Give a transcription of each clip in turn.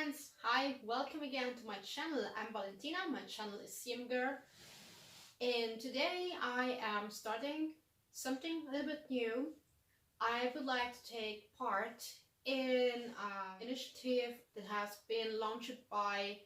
friends, hi, welcome again to my channel. I'm Valentina, my channel is Siemgirl, and today I am starting something a little bit new. I would like to take part in an initiative that has been launched by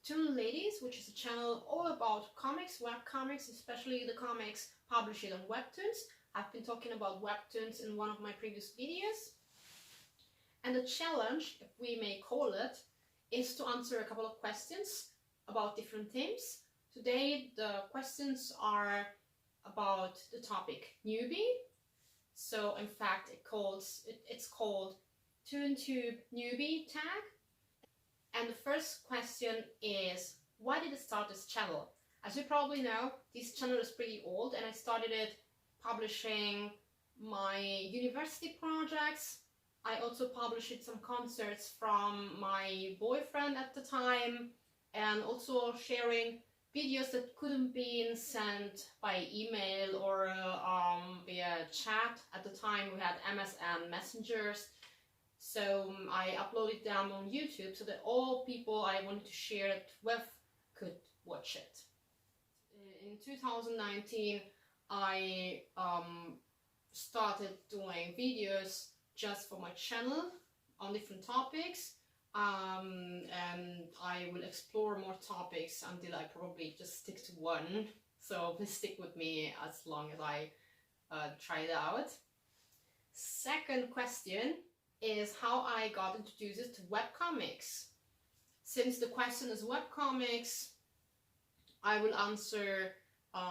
Toon Ladies, which is a channel all about comics, webcomics, especially the comics published on Webtoons. I've been talking about Webtoons in one of my previous videos. And the challenge, if we may call it, is to answer a couple of questions about different themes. Today the questions are about the topic newbie. So in fact it's called ToonTube Newbie tag. And the first question is, why did I start this channel? As you probably know, this channel is pretty old and I started it publishing my university projects. I also published some concerts from my boyfriend at the time, and also sharing videos that couldn't be sent by email or via chat. At the time we had MSN messengers, so I uploaded them on YouTube so that all people I wanted to share it with could watch it. In 2019 I started doing videos just for my channel on different topics, and I will explore more topics until I probably just stick to one, so please stick with me as long as I try it out. Second question is how I got introduced to webcomics. Since the question is webcomics, I will answer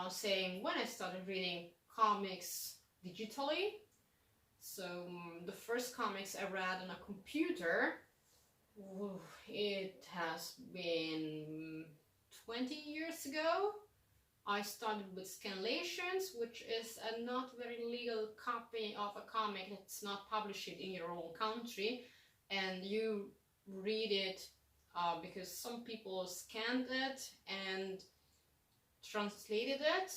saying when I started reading comics digitally. So the first comics I read on a computer, it has been 20 years ago. I started with scanlations, which is a not very legal copy of a comic that's not published in your own country, and you read it because some people scanned it and translated it.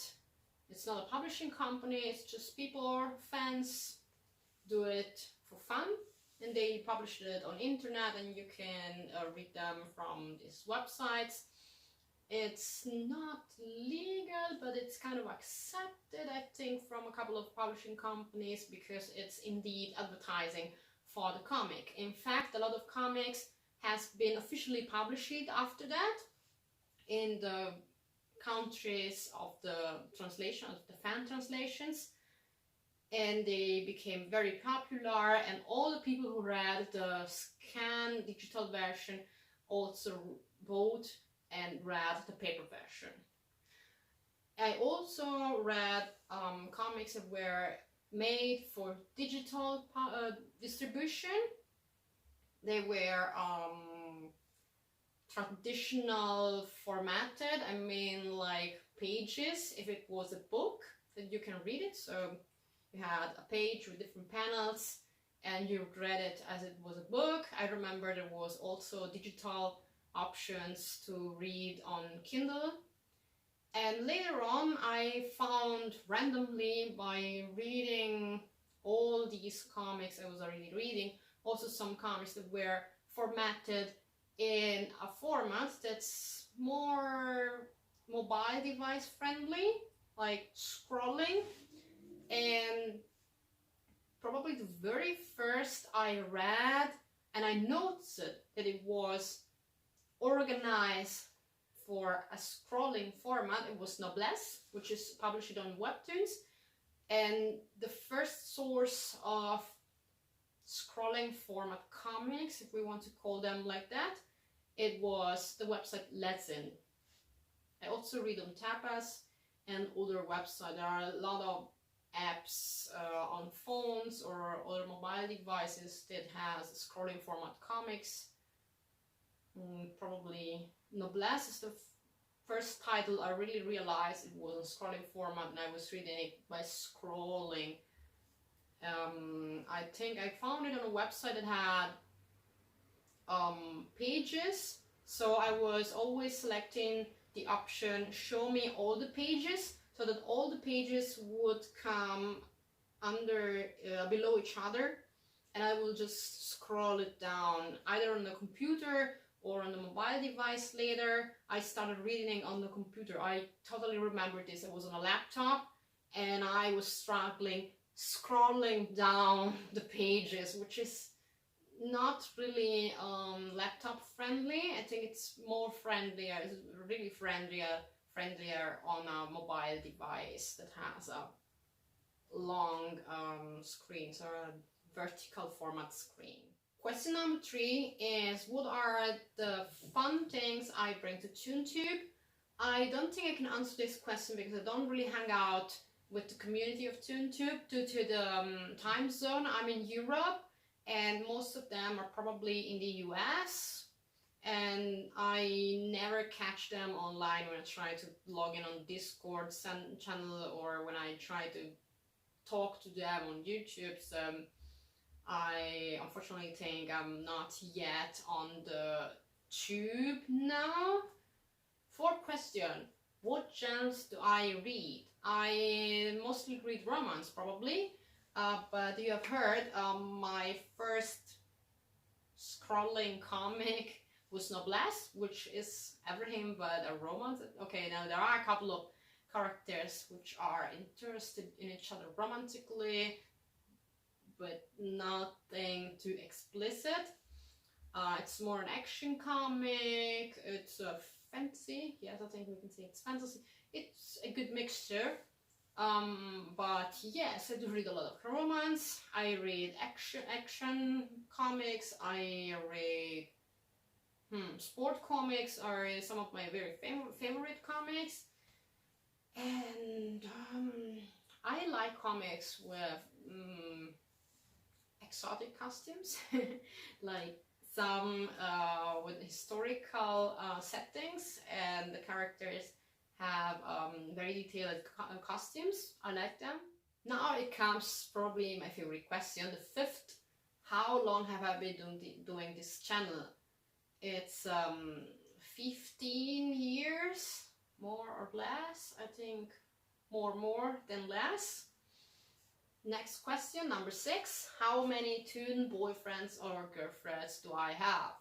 It's not a publishing company, it's just people, fans, do it for fun, and they publish it on internet and you can read them from these websites. It's not legal, but it's kind of accepted, I think, from a couple of publishing companies because it's indeed advertising for the comic. In fact, a lot of comics has been officially published after that in the countries of the translation, of the fan translations. And they became very popular, and all the people who read the scan digital version also bought and read the paper version. I also read comics that were made for digital distribution. They were traditional formatted, I mean like pages, if it was a book that you can read it. So you had a page with different panels and you read it as it was a book. I remember there was also digital options to read on Kindle. And later on I found randomly, by reading all these comics I was already reading, also some comics that were formatted in a format that's more mobile device friendly, like scrolling. And probably the very first I read, and I noticed that it was organized for a scrolling format, it was Noblesse, which is published on Webtoons. And the first source of scrolling format comics, if we want to call them like that, it was the website Let's In. I also read on Tapas and other websites. There are a lot of apps on phones or other mobile devices that has scrolling format comics. Probably Noblesse is the first title I really realized it was a scrolling format, and I was reading it by scrolling. I think I found it on a website that had pages, so I was always selecting the option show me all the pages, so that all the pages would come under below each other, and I will just scroll it down either on the computer or on the mobile device later. I started reading on the computer. I totally remember this. I was on a laptop and I was struggling scrolling down the pages, which is not really laptop friendly. I think it's more friendlier, it's really friendlier on a mobile device that has a long screen, so a vertical format screen. Question number 3 is, what are the fun things I bring to ToonTube? I don't think I can answer this question because I don't really hang out with the community of ToonTube due to the time zone. I'm in Europe and most of them are probably in the US, and I never catch them online when I try to log in on Discord channel or when I try to talk to them on YouTube. So I unfortunately think I'm not yet on the tube now. 4th question, what genres do I read? I mostly read romance probably, but you have heard my first scrolling comic was Noblesse, which is everything but a romance. Okay, now there are a couple of characters which are interested in each other romantically, but nothing too explicit. It's more an action comic, it's a fantasy, yes, I think we can say it's fantasy. It's a good mixture, but yes, I do read a lot of romance. I read action comics, I read sport comics are some of my very favorite comics, and I like comics with exotic costumes, like some with historical settings, and the characters have very detailed costumes. I like them. Now it comes probably my favorite question, the 5th. How long have I been doing this channel? It's 15 years, more or less. I think more than less. Next question, number 6. How many Toon boyfriends or girlfriends do I have?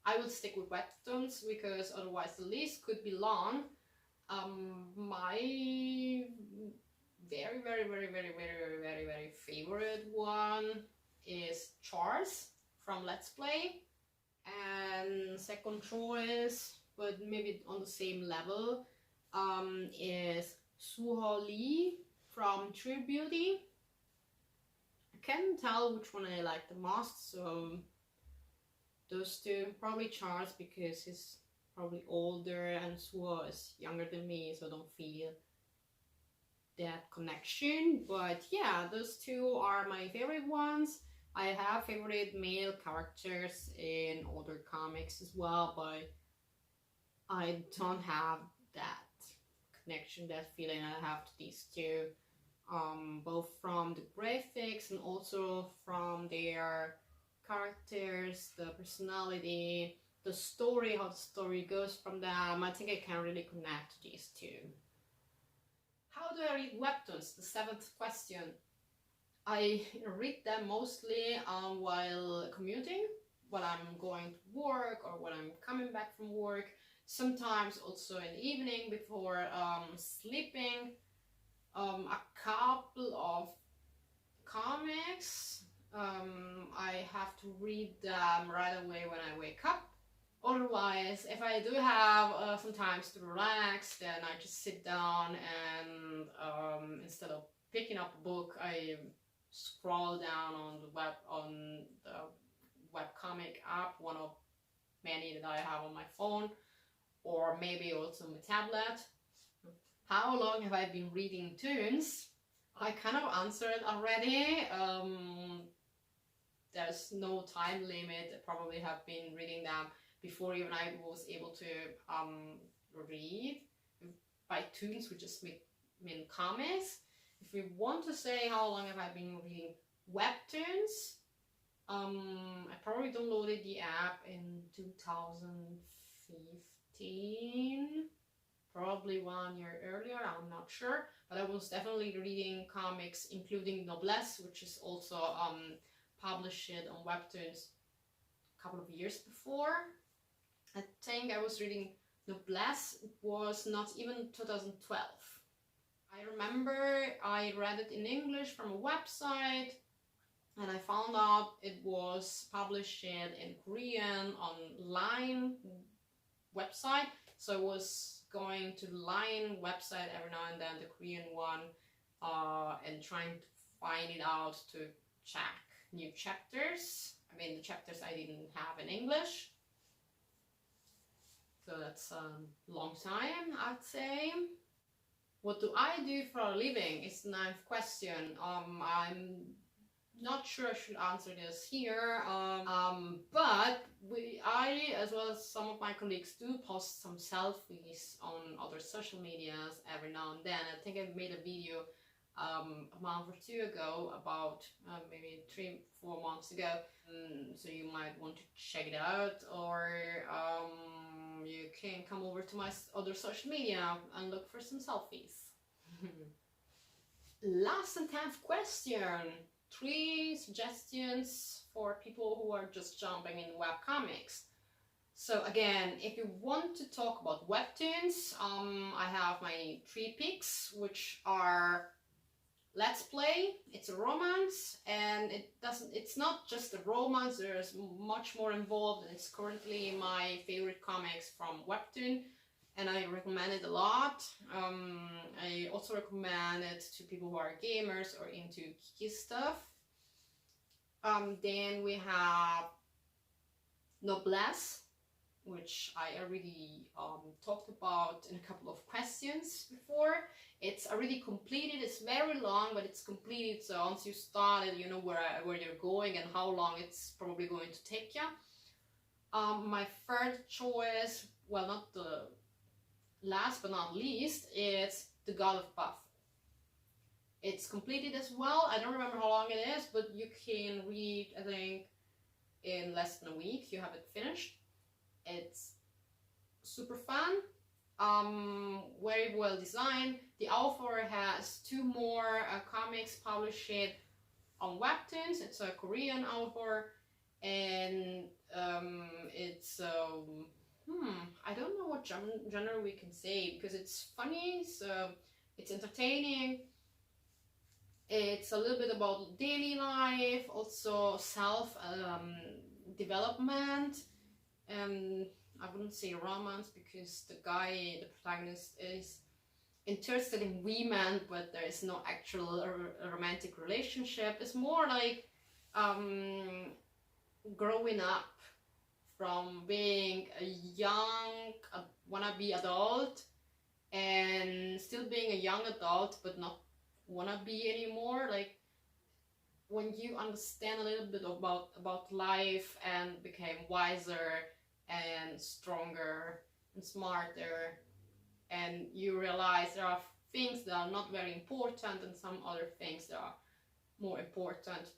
I will stick with Webtoons because otherwise the list could be long. My very favorite one is Charles from Let's Play, and second choice, but maybe on the same level, is Suho Lee from True Beauty. I can't tell which one I like the most, so those two. Probably Charles because he's probably older and Suho is younger than me, so I don't feel that connection. But yeah, those two are my favorite ones. I have favorite male characters in older comics as well, but I don't have that connection, that feeling I have to these two, both from the graphics and also from their characters, the personality, the story, how the story goes from them. I think I can really connect to these two. How do I read Webtoons? The 7th question. I read them mostly while commuting, while I'm going to work or when I'm coming back from work. Sometimes also in the evening before sleeping. A couple of comics, I have to read them right away when I wake up. Otherwise, if I do have some time to relax, then I just sit down and instead of picking up a book, I scroll down on the webcomic app, one of many that I have on my phone, or maybe also my tablet. How long have I been reading Toons? I kind of answered already. There's no time limit. I probably have been reading them before even I was able to read by Toons, which just mean comics. If we want to say how long have I been reading Webtoons, I probably downloaded the app in 2015, probably 1 year earlier, I'm not sure, but I was definitely reading comics, including Noblesse, which is also published on Webtoons a couple of years before. I think I was reading Noblesse. It was not even 2012. I remember I read it in English from a website, and I found out it was published in Korean online website. So I was going to the Line website every now and then, the Korean one, and trying to find it out to check new chapters. I mean, the chapters I didn't have in English. So that's a long time, I'd say. What do I do for a living is the 9th question. I'm not sure I should answer this here, but I, as well as some of my colleagues, do post some selfies on other social medias every now and then. I think I made a video a month or two ago, about maybe 3-4 months ago, so you might want to check it out, or you can come over to my other social media and look for some selfies. Last and 10th question. 3 suggestions for people who are just jumping in webcomics. So again, if you want to talk about webtoons, I have my 3 picks, which are Let's Play. It's a romance, and it's not just a romance, there's much more involved, and it's currently my favorite comics from Webtoon, and I recommend it a lot. I also recommend it to people who are gamers or into geeky stuff. Then we have Noblesse, which I already talked about in a couple of questions before. It's already completed. It's very long, but it's completed. So once you start it, you know where you're going and how long it's probably going to take you. My third choice, well, not the last but not least, is The God of Buff. It's completed as well. I don't remember how long it is, but you can read, I think, in less than a week. You have it finished. It's super fun, very well designed. The author has 2 more comics published on Webtoons. It's a Korean author, and it's I don't know what genre we can say, because it's funny, so it's entertaining. It's a little bit about daily life, also self development. I wouldn't say romance, because the protagonist is interested in women, but there is no actual romantic relationship. It's more like growing up from being a young wannabe adult, and still being a young adult but not wannabe anymore. Like, when you understand a little bit about life and became wiser and stronger and smarter, and you realize there are things that are not very important and some other things that are more important,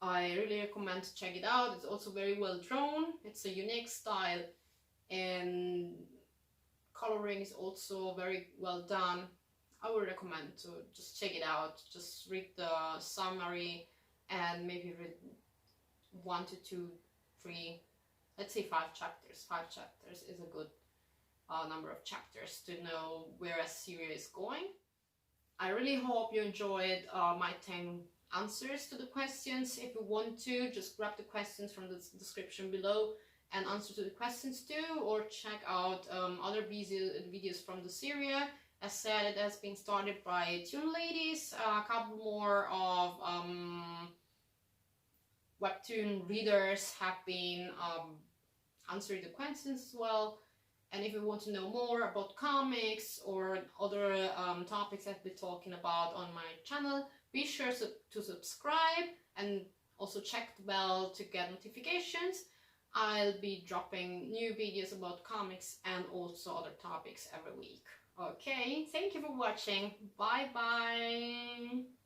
I really recommend to check it out. It's also very well drawn. It's a unique style, and coloring is also very well done. I would recommend to just check it out. Just read the summary and maybe read 1 to 2, 3, let's say 5 chapters. 5 chapters is a good number of chapters to know where a series is going. I really hope you enjoyed my 10 answers to the questions. If you want to, just grab the questions from the description below and answer to the questions too, or check out other videos from the series. As said, it has been started by Toon ladies. A couple more of Webtoon readers have been answering the questions as well. And if you want to know more about comics or other topics I've been talking about on my channel, be sure to subscribe and also check the bell to get notifications. I'll be dropping new videos about comics and also other topics every week. Okay, thank you for watching. Bye bye.